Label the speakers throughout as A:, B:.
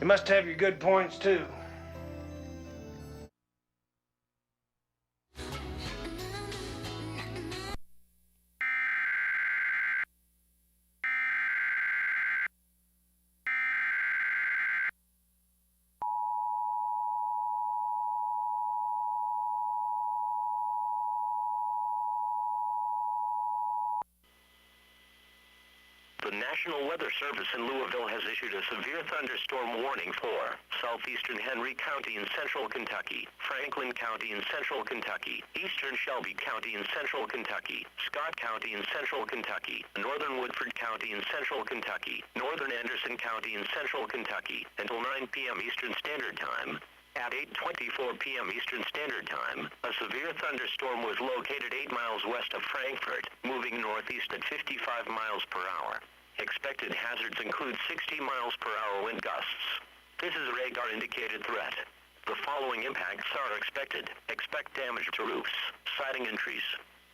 A: You must have your good points, too.
B: The National Weather Service in Louisville has issued a severe thunderstorm warning for southeastern Henry County in central Kentucky, Franklin County in central Kentucky, eastern Shelby County in central Kentucky, Scott County in central Kentucky, northern Woodford County in central Kentucky, northern Anderson County in central Kentucky, until 9 p.m. Eastern Standard Time. At 8:24 p.m. Eastern Standard Time, a severe thunderstorm was located 8 miles west of Frankfort, moving northeast at 55 miles per hour. Expected hazards include 60 miles per hour wind gusts. This is a radar-indicated threat. The following impacts are expected. Expect damage to roofs, siding and trees.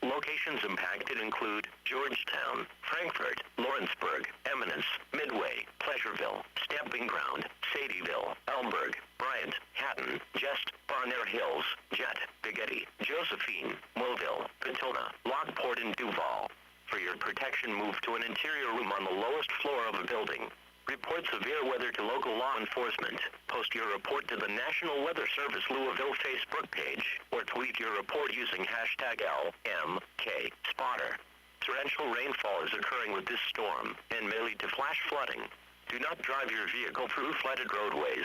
B: Locations impacted include Georgetown, Frankfort, Lawrenceburg, Eminence, Midway, Pleasureville, Stamping Ground, Sadieville, Elmberg, Bryant, Hatton, Jest, Barnard Hills, Jet, Bigetti, Josephine, Mobile, Petona, Lockport, and Duval. For your protection, move to an interior room on the lowest floor of a building. Report severe weather to local law enforcement. Post your report to the National Weather Service Louisville Facebook page, or tweet your report using hashtag #LMKSpotter. Torrential rainfall is occurring with this storm and may lead to flash flooding. Do not drive your vehicle through flooded roadways.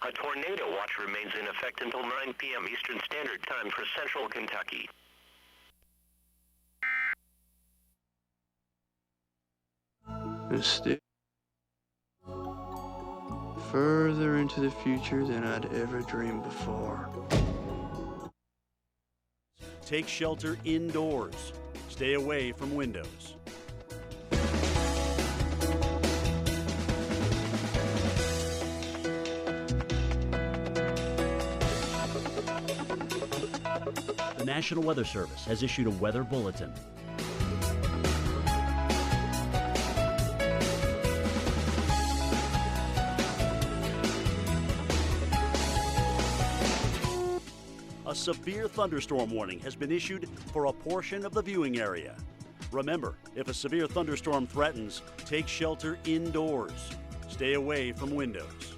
B: A tornado watch remains in effect until 9 p.m. Eastern Standard Time for central Kentucky.
C: Stay further into the future than I'd ever dreamed before.
D: Take shelter indoors. Stay away from windows. The National Weather Service has issued a weather bulletin. A severe thunderstorm warning has been issued for a portion of the viewing area. Remember, if a severe thunderstorm threatens, take shelter indoors. Stay away from windows.